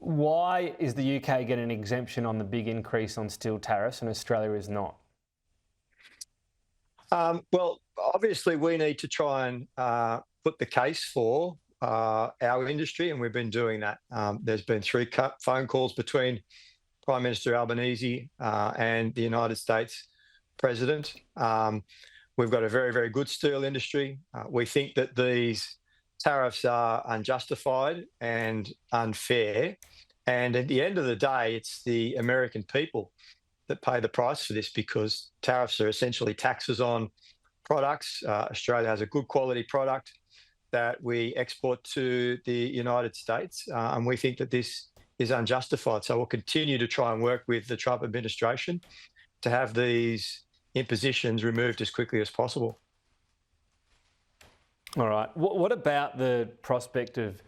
Why is the UK getting an exemption on the big increase on steel tariffs and Australia is not? Well, obviously, we need to try and put the case for our industry, and we've been doing that. There's been three phone calls between Prime Minister Albanese and the United States President. We've got a very, very good steel industry. We think that these tariffs are unjustified and unfair. And at the end of the day, it's the American people that pay the price for this because tariffs are essentially taxes on products. Australia has a good quality product that we export to the United States, and we think that this is unjustified. So we'll continue to try and work with the Trump administration to have these impositions removed as quickly as possible. All right. What about the prospect of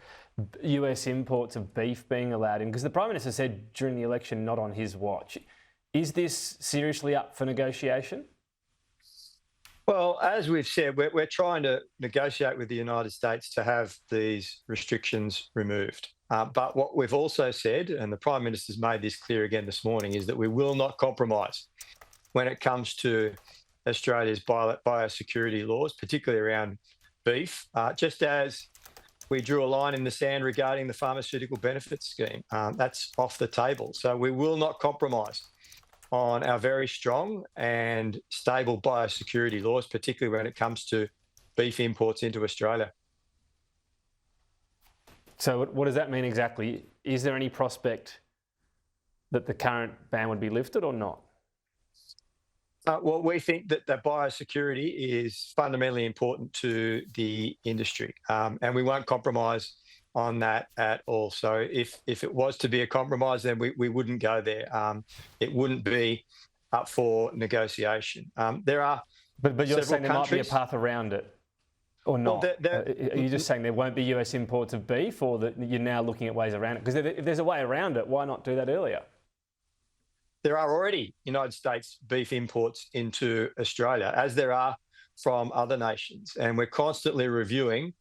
US imports of beef being allowed in? Because the Prime Minister said during the election, not on his watch. Is this seriously up for negotiation? Well, as we've said, we're trying to negotiate with the United States to have these restrictions removed. But what we've also said, and the Prime Minister's made this clear again this morning, is that we will not compromise when it comes to Australia's biosecurity laws, particularly around beef, just as we drew a line in the sand regarding the pharmaceutical benefits scheme. That's off the table. So we will not compromise on our very strong and stable biosecurity laws, particularly when it comes to beef imports into Australia. So what does that mean exactly? Is there any prospect that the current ban would be lifted or not? Well, we think that the biosecurity is fundamentally important to the industry, and we won't compromise on that at all. So if it was to be a compromise, then we wouldn't go there. It wouldn't be up for negotiation. There are But you're saying there countries, might be a path around it, or not? Well, are you just saying there won't be US imports of beef, or that you're now looking at ways around it? Because if there's a way around it, why not do that earlier? There are already United States beef imports into Australia, as there are from other nations. And we're constantly reviewing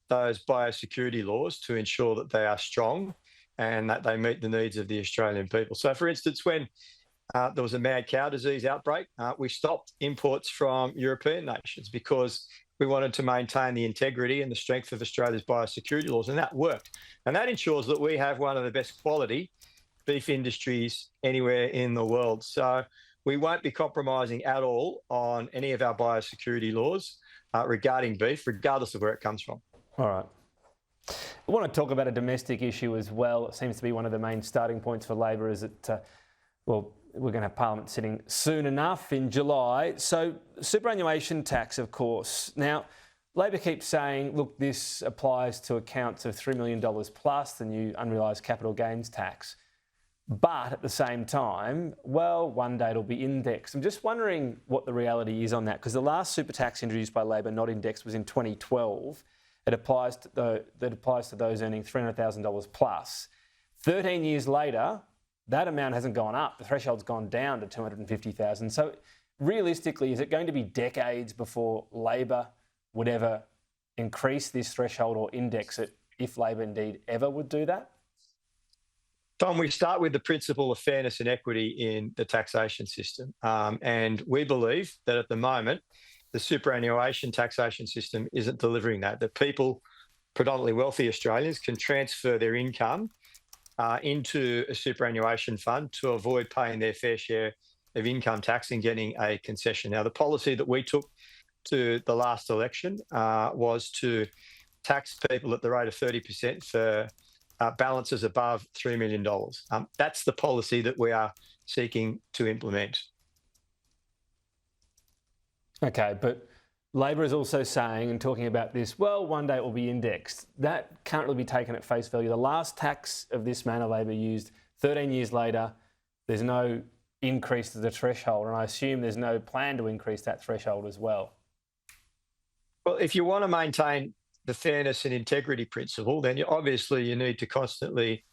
those biosecurity laws to ensure that they are strong and that they meet the needs of the Australian people. So, for instance, when there was a mad cow disease outbreak, we stopped imports from European nations because we wanted to maintain the integrity and the strength of Australia's biosecurity laws, and that worked. And that ensures that we have one of the best quality beef industries anywhere in the world. So we won't be compromising at all on any of our biosecurity laws regarding beef, regardless of where it comes from. All right. I want to talk about a domestic issue as well. It seems to be one of the main starting points for Labor is that, well, we're going to have Parliament sitting soon enough in July. So superannuation tax, of course. Now, Labor keeps saying, look, this applies to accounts of $3 million plus, the new unrealised capital gains tax. But at the same time, well, one day it'll be indexed. I'm just wondering what the reality is on that, because the last super tax introduced by Labor, not indexed, was in 2012. It applies to those earning $300,000 plus. 13 years later, that amount hasn't gone up. The threshold's gone down to $250,000. So realistically, is it going to be decades before Labor would ever increase this threshold or index it, if Labor indeed ever would do that? Tom, we start with the principle of fairness and equity in the taxation system. And we believe that at the moment, the superannuation taxation system isn't delivering that. That people, predominantly wealthy Australians, can transfer their income into a superannuation fund to avoid paying their fair share of income tax and getting a concession. Now, the policy that we took to the last election was to tax people at the rate of 30% for balances above $3 million. That's the policy that we are seeking to implement. Okay, but Labor is also saying and talking about this, well, one day it will be indexed. That can't really be taken at face value. The last tax of this manner Labor used 13 years later, there's no increase to the threshold, and I assume there's no plan to increase that threshold as well. Well, if you want to maintain the fairness and integrity principle, then obviously you need to constantly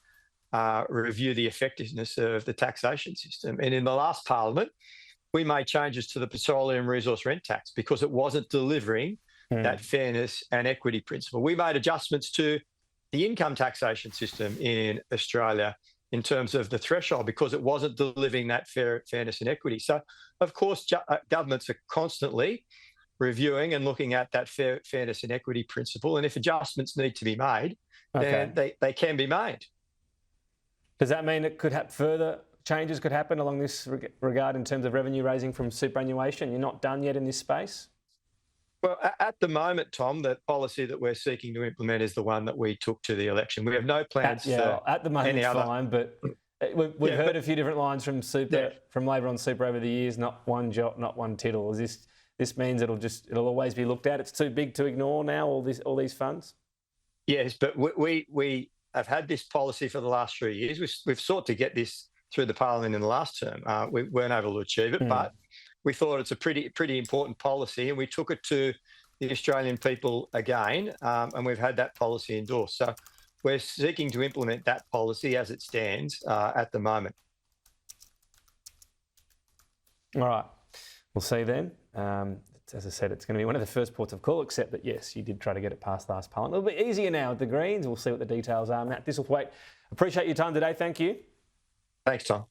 review the effectiveness of the taxation system. And in the last Parliament, we made changes to the petroleum resource rent tax because it wasn't delivering that fairness and equity principle. We made adjustments to the income taxation system in Australia in terms of the threshold because it wasn't delivering that fairness and equity. So, of course, governments are constantly reviewing and looking at that fairness and equity principle. And if adjustments need to be made, then they can be made. Does that mean it could have further changes could happen along this regard in terms of revenue raising from superannuation? You're not done yet in this space? Well, at the moment, Tom, the policy that we're seeking to implement is the one that we took to the election. We have no plans at the moment, any other. Fine, but we've heard a few different lines from from Labor on super over the years. Not one jot, not one tittle. Is this means it'll always be looked at? It's too big to ignore now. All these funds. Yes, but we have had this policy for the last 3 years. We've sought to get this through the parliament in the last term. We weren't able to achieve it, but we thought it's a pretty important policy, and we took it to the Australian people again, and we've had that policy endorsed. So we're seeking to implement that policy as it stands at the moment. All right, we'll see then. As I said, it's going to be one of the first ports of call, except that, yes, you did try to get it past last parliament. A little bit easier now with the Greens. We'll see what the details are. Matt Thistlethwaite, appreciate your time today. Thank you. Thanks, Tom.